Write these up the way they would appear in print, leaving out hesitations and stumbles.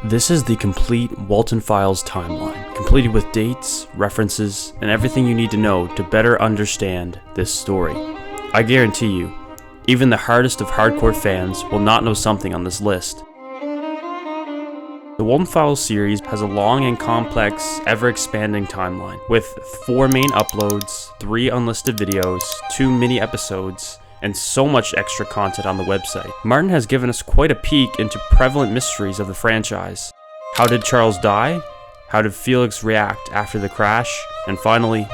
This is the complete Walten Files timeline, completed with dates, references, and everything you need to know to better understand this story. I guarantee you, even the hardest of hardcore fans will not know something on this list. The Walten Files series has a long and complex, ever-expanding timeline, with 4 main uploads, 3 unlisted videos, 2 mini-episodes, and so much extra content on the website. Martin has given us quite a peek into prevalent mysteries of the franchise. How did Charles die? How did Felix react after the crash? And finally,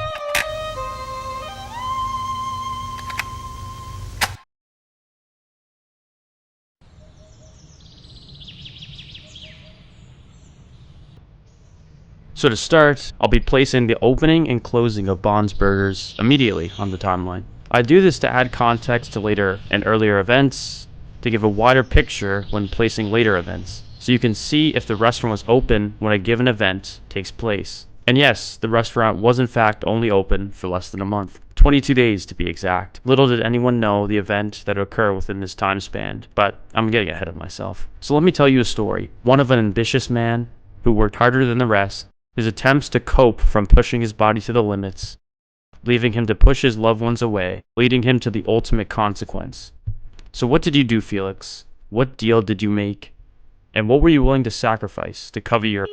so to start, I'll be placing the opening and closing of Bond's Burgers immediately on the timeline. I do this to add context to later and earlier events, to give a wider picture when placing later events, so you can see if the restaurant was open when a given event takes place. And yes, the restaurant was in fact only open for less than a month. 22 days to be exact. Little did anyone know the event that would occur within this time span, but I'm getting ahead of myself. So let me tell you a story. One of an ambitious man who worked harder than the rest, his attempts to cope from pushing his body to the limits, leaving him to push his loved ones away, leading him to the ultimate consequence. So what did you do, Felix? What deal did you make? And what were you willing to sacrifice to cover your...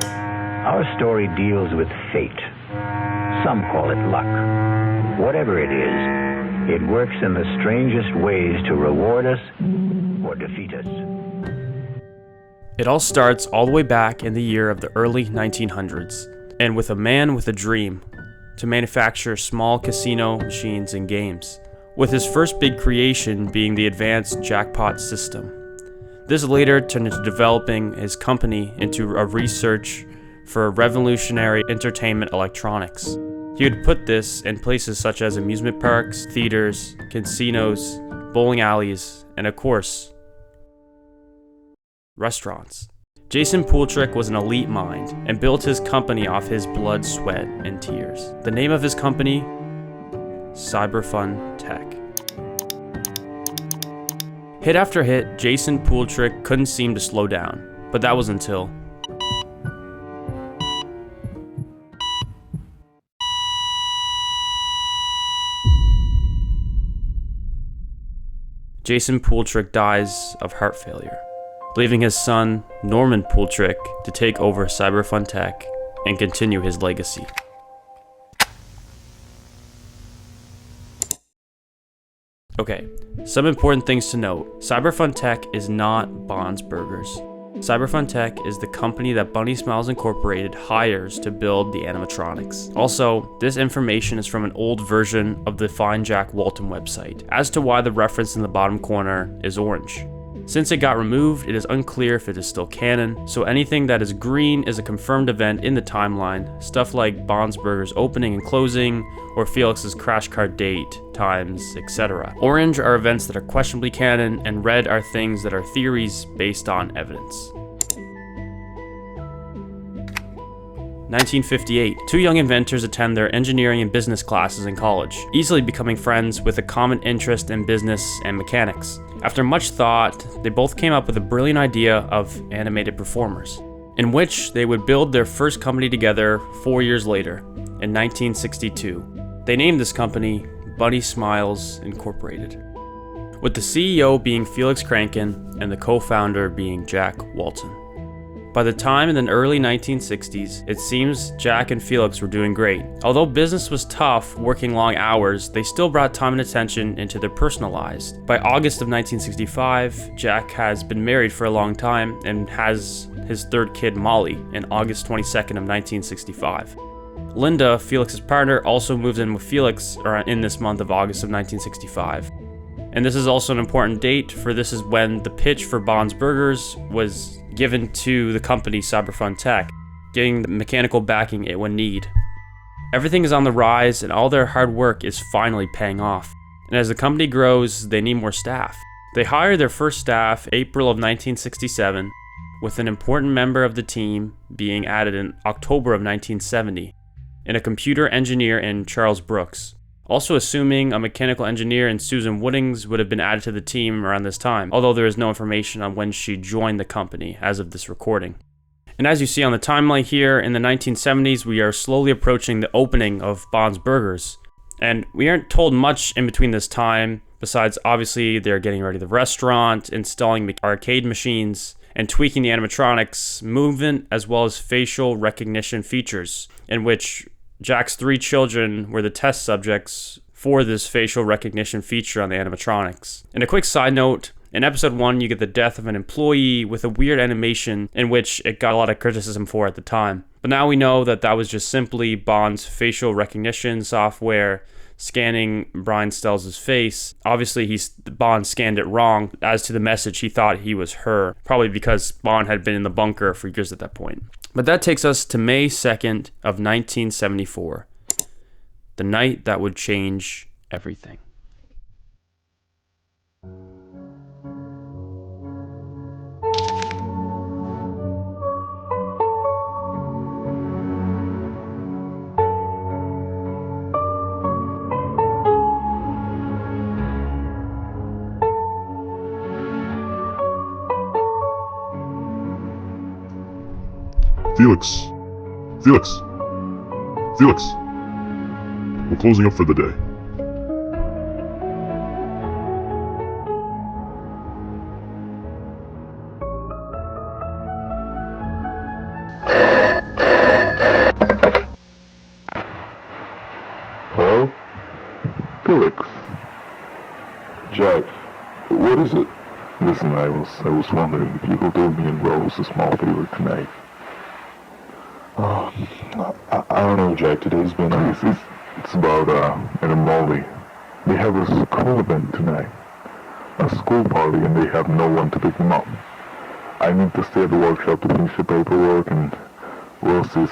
Our story deals with fate. Some call it luck. Whatever it is, it works in the strangest ways to reward us or defeat us. It all starts all the way back in the year of the early 1900s, and with a man with a dream to manufacture small casino machines and games, with his first big creation being the advanced jackpot system. This later turned into developing his company into a research for revolutionary entertainment electronics. He would put this in places such as amusement parks, theaters, casinos, bowling alleys, and of course, restaurants. Jason Pooltrick was an elite mind and built his company off his blood, sweat, and tears. The name of his company? Cyberfun Tech. Hit after hit, Jason Pooltrick couldn't seem to slow down, but that was until... Jason Pooltrick dies of heart failure, leaving his son, Norman Pooltrick, to take over Cyberfun Tech and continue his legacy. Okay, some important things to note. Cyberfun Tech is not Bond's Burgers. Cyberfun Tech is the company that BunnyFarm Incorporated hires to build the animatronics. Also, this information is from an old version of the Find Jack Walten website, as to why the reference in the bottom corner is orange. Since it got removed, it is unclear if it is still canon, so anything that is green is a confirmed event in the timeline, stuff like Bond's Burgers opening and closing, or Felix's crash cart date, times, etc. Orange are events that are questionably canon, and red are things that are theories based on evidence. 1958. 2 young inventors attend their engineering and business classes in college, easily becoming friends with a common interest in business and mechanics. After much thought, they both came up with a brilliant idea of animated performers, in which they would build their first company together 4 years later, in 1962. They named this company BunnyFarm Incorporated, with the CEO being Felix Kranken and the co-founder being Jack Walten. By the time in the early 1960s, it seems Jack and Felix were doing great. Although business was tough, working long hours, they still brought time and attention into their personal lives. By August of 1965, Jack has been married for a long time and has his 3rd kid, Molly, in August 22nd of 1965. Linda, Felix's partner, also moved in with Felix in this month of August of 1965. And this is also an important date, for this is when the pitch for Bond's Burgers was given to the company Cyberfun Tech, getting the mechanical backing it would need. Everything is on the rise, and all their hard work is finally paying off. And as the company grows, they need more staff. They hire their first staff April of 1967, with an important member of the team being added in October of 1970. and a computer engineer in Charles Brooks. Also assuming a mechanical engineer in Susan Woodings would have been added to the team around this time, although there is no information on when she joined the company as of this recording. And as you see on the timeline here, in the 1970s, we are slowly approaching the opening of Bond's Burgers. And we aren't told much in between this time, besides obviously they're getting ready the restaurant, installing arcade machines, and tweaking the animatronics, movement, as well as facial recognition features, in which Jack's 3 children were the test subjects for this facial recognition feature on the animatronics. And a quick side note, in episode 1 you get the death of an employee with a weird animation in which it got a lot of criticism for at the time. But now we know that that was just simply Bond's facial recognition software scanning Brian Stelz's face. Obviously Bond scanned it wrong as to the message. He thought he was her, probably because Bond had been in the bunker for years at that point. But that takes us to May 2nd of 1974, the night that would change everything. Felix! Felix! Felix! We're closing up for the day. Hello? Felix. Jack, what is it? Listen, I was wondering if you could do me and Rose a small favor tonight. I don't know, Jack. Today's been it's about and Molly. They have a school event tonight, a school party, and they have no one to pick them up. I need to stay at the workshop to finish the paperwork, and Rose is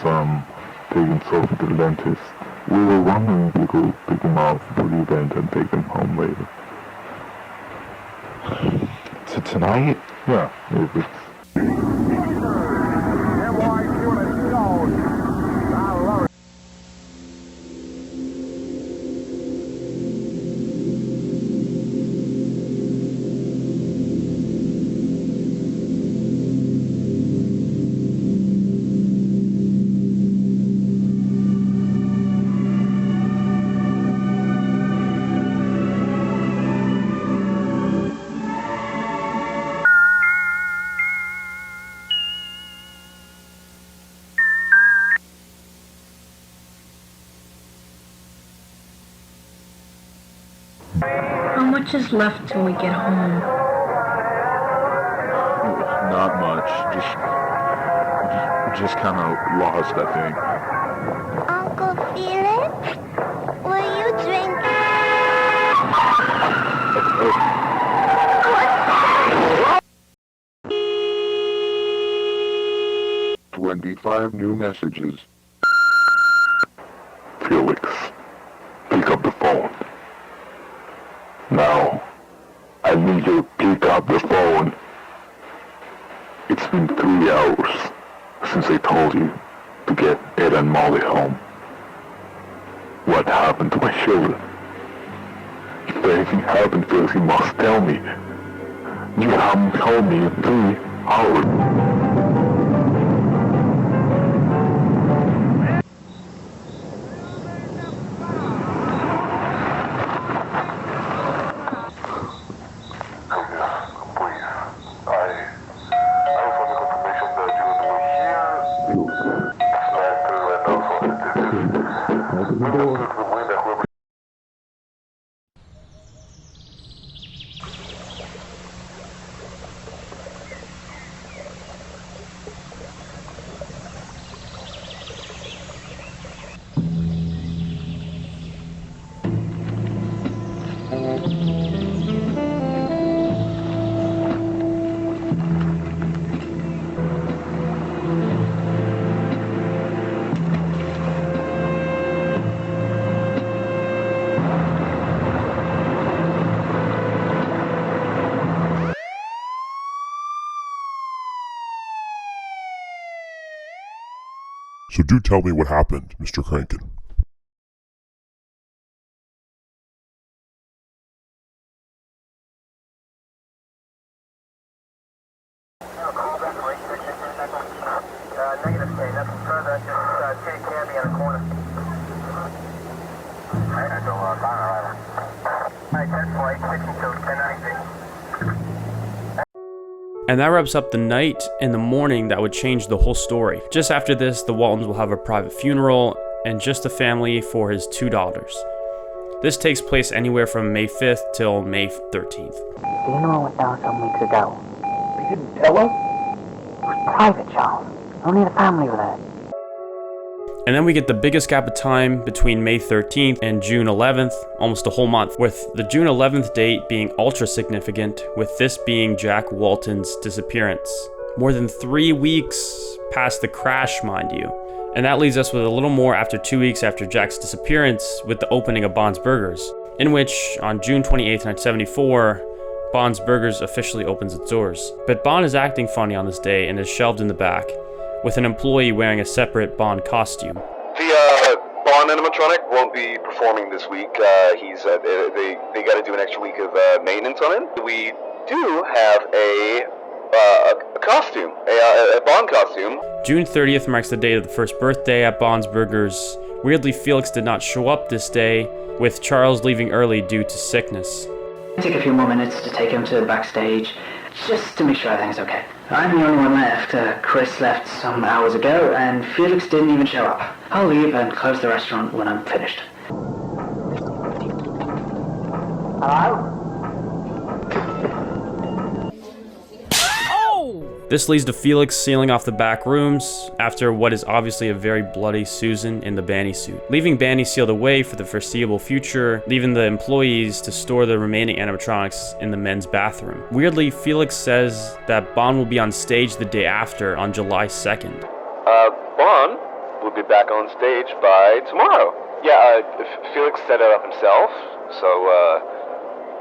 taking Sophie to the dentist. We were wondering if you could pick them up for the event and take them home later. Tonight? Yeah, if it's... How much is left till we get home? Not much. Just kind of lost, I think. Uncle Felix, will you drink? 25 new messages. Felix, pick up the phone. Now, I need you to pick up the phone. It's been 3 hours since I told you to get Ed and Molly home. What happened to my children? If anything happened, Felix, you must tell me. You haven't told me in 3 hours. So do tell me what happened, Mr. Crankin. Negative K, nothing further, just take candy on the corner. Alright, I go Alright, 10 flight, 62, 1090. And that wraps up the night and the morning that would change the whole story. Just after this, the Waltons will have a private funeral and just a family for his 2 daughters. This takes place anywhere from May 5th till May 13th. The funeral went down some weeks ago. You didn't tell us? It was private, Charles. Only the family were there. And then we get the biggest gap of time between May 13th and June 11th, almost a whole month, with the June 11th date being ultra significant, with this being Jack Walten's disappearance. More than 3 weeks past the crash, mind you. And that leaves us with a little more after 2 weeks after Jack's disappearance, with the opening of Bond's Burgers, in which, on June 28th, 1974, Bond's Burgers officially opens its doors. But Bond is acting funny on this day and is shelved in the back, with an employee wearing a separate Bond costume. The Bond animatronic won't be performing this week. They got to do an extra week of maintenance on him. We do have a costume, a Bond costume. June 30th marks the date of the first birthday at Bond's Burgers. Weirdly, Felix did not show up this day, with Charles leaving early due to sickness. Take a few more minutes to take him to the backstage, just to make sure everything's okay. I'm the only one left. Chris left some hours ago, and Felix didn't even show up. I'll leave and close the restaurant when I'm finished. Hello? This leads to Felix sealing off the back rooms after what is obviously a very bloody Susan in the Banny suit, leaving Banny sealed away for the foreseeable future, leaving the employees to store the remaining animatronics in the men's bathroom. Weirdly, Felix says that Bond will be on stage the day after, on July 2nd. Bond will be back on stage by tomorrow. Yeah, Felix set it up himself, so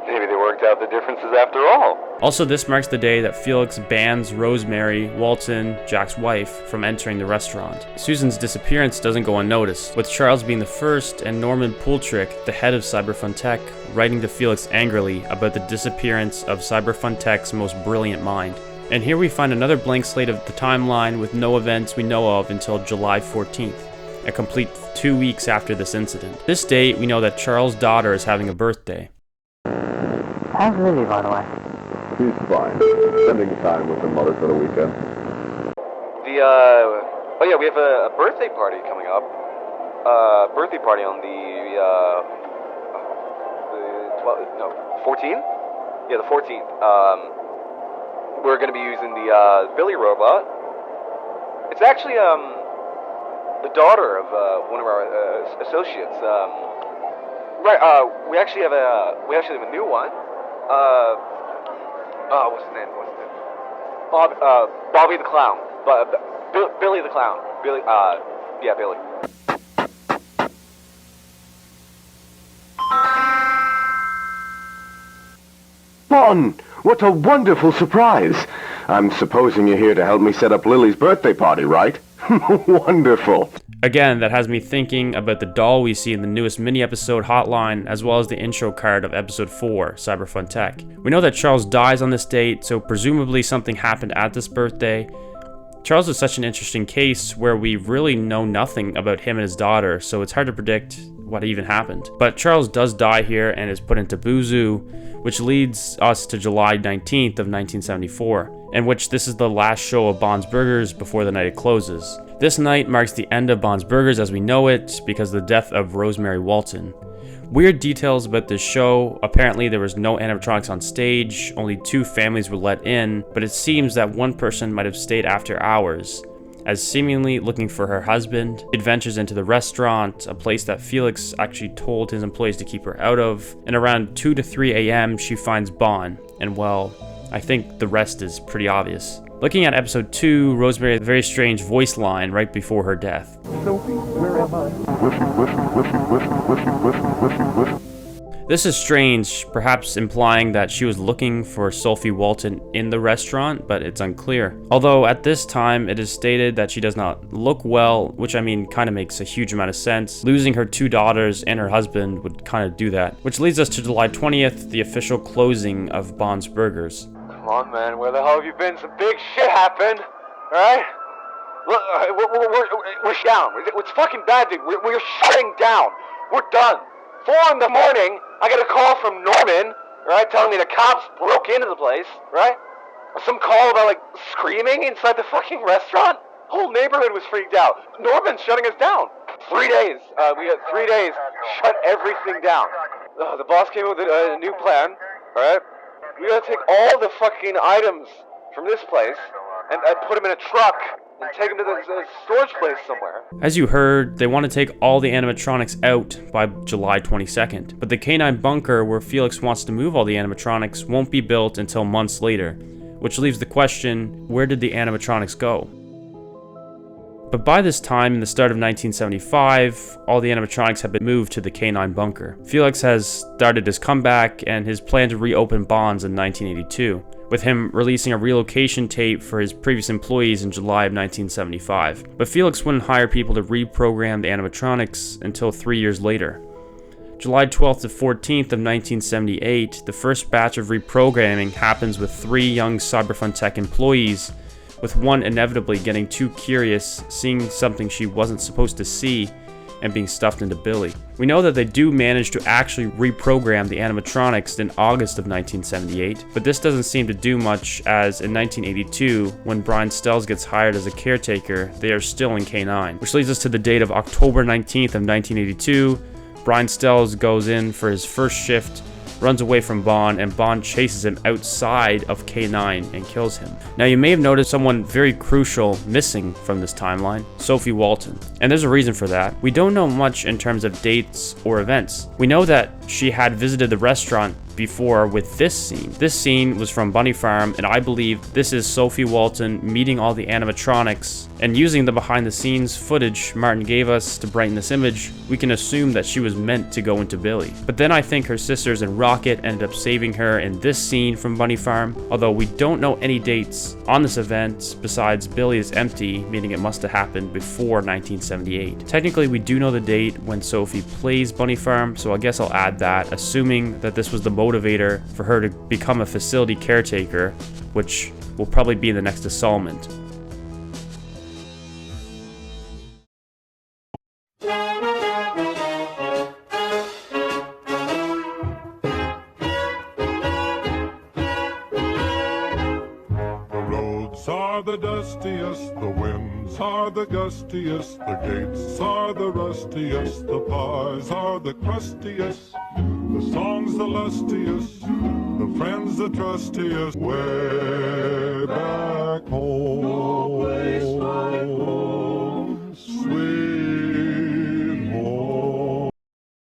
maybe they worked out the differences after all. Also, this marks the day that Felix bans Rosemary Walten, Jack's wife, from entering the restaurant. Susan's disappearance doesn't go unnoticed, with Charles being the first and Norman Poultrick, the head of Cyberfun Tech, writing to Felix angrily about the disappearance of Cyberfun Tech's most brilliant mind. And here we find another blank slate of the timeline with no events we know of until July 14th, a complete 2 weeks after this incident. This date, we know that Charles' daughter is having a birthday. How's Lily, by the way? She's fine. Spending time with her mother for the weekend. We have a birthday party coming up. Birthday party on the 14th? Yeah, the 14th. We're going to be using the Billy robot. It's actually the daughter of one of our associates. We actually have a new one. What's his name? Bobby the Clown. Billy the Clown. Billy. Bon, what a wonderful surprise. I'm supposing you're here to help me set up Lily's birthday party, right? Wonderful. Again, that has me thinking about the doll we see in the newest mini-episode Hotline, as well as the intro card of episode 4, Cyberfun Tech. We know that Charles dies on this date, so presumably something happened at this birthday. Charles is such an interesting case where we really know nothing about him and his daughter, so it's hard to predict what even happened. But Charles does die here and is put into Buzu, which leads us to July 19th of 1974, in which this is the last show of Bond's Burgers before the night it closes. This night marks the end of Bond's Burgers as we know it because of the death of Rosemary Walten. Weird details about this show: apparently there was no animatronics on stage, only 2 families were let in, but it seems that one person might have stayed after hours, as seemingly looking for her husband. She adventures into the restaurant, a place that Felix actually told his employees to keep her out of, and around 2 to 3 a.m. she finds Bond, and well, I think the rest is pretty obvious. Looking at episode 2, Rosemary had a very strange voice line right before her death. Sophie, where am I? This is strange, perhaps implying that she was looking for Sophie Walten in the restaurant, but it's unclear. Although at this time it is stated that she does not look well, which I mean kind of makes a huge amount of sense. Losing her 2 daughters and her husband would kind of do that. Which leads us to July 20th, the official closing of Bond's Burgers. Come on, man, where the hell have you been? Some big shit happened, alright? Look, we're down. It's fucking bad, dude. We're shutting down. We're done. 4 in the morning, I get a call from Norman, right, telling me the cops broke into the place, right? Some call about, like, screaming inside the fucking restaurant. Whole neighborhood was freaked out. Norman's shutting us down. 3 days. We had 3 days. Shut everything down. The boss came up with a new plan, alright? We gotta take all the fucking items from this place and put them in a truck and take them to the storage place somewhere. As you heard, they want to take all the animatronics out by July 22nd, but the K9 bunker where Felix wants to move all the animatronics won't be built until months later, which leaves the question, where did the animatronics go? But by this time, in the start of 1975, all the animatronics have been moved to the K9 bunker. Felix has started his comeback and his plan to reopen Bonds in 1982, with him releasing a relocation tape for his previous employees in July of 1975. But Felix wouldn't hire people to reprogram the animatronics until 3 years later. July 12th to 14th of 1978, the first batch of reprogramming happens with 3 young Cyberfun Tech employees, with one inevitably getting too curious, seeing something she wasn't supposed to see, and being stuffed into Billy. We know that they do manage to actually reprogram the animatronics in August of 1978, but this doesn't seem to do much, as in 1982, when Brian Stells gets hired as a caretaker, they are still in K9. Which leads us to the date of October 19th of 1982. Brian Stells goes in for his first shift, runs away from Bond, and Bond chases him outside of K9 and kills him. Now, you may have noticed someone very crucial missing from this timeline, Sophie Walten. And there's a reason for that. We don't know much in terms of dates or events. We know that she had visited the restaurant before with this scene. This scene was from BunnyFarm, and I believe this is Sophie Walten meeting all the animatronics, and using the behind the scenes footage Martin gave us to brighten this image, we can assume that she was meant to go into Billy. But then I think her sisters and Rocket ended up saving her in this scene from BunnyFarm, although we don't know any dates on this event besides Billy is empty, meaning it must have happened before 1978. Technically, we do know the date when Sophie plays BunnyFarm, so I guess I'll add that, assuming that this was the motivator for her to become a facility caretaker, which will probably be in the next installment. The dustiest, the winds are the gustiest, the gates are the rustiest, the pies are the crustiest, the songs the lustiest, the friends the trustiest. Where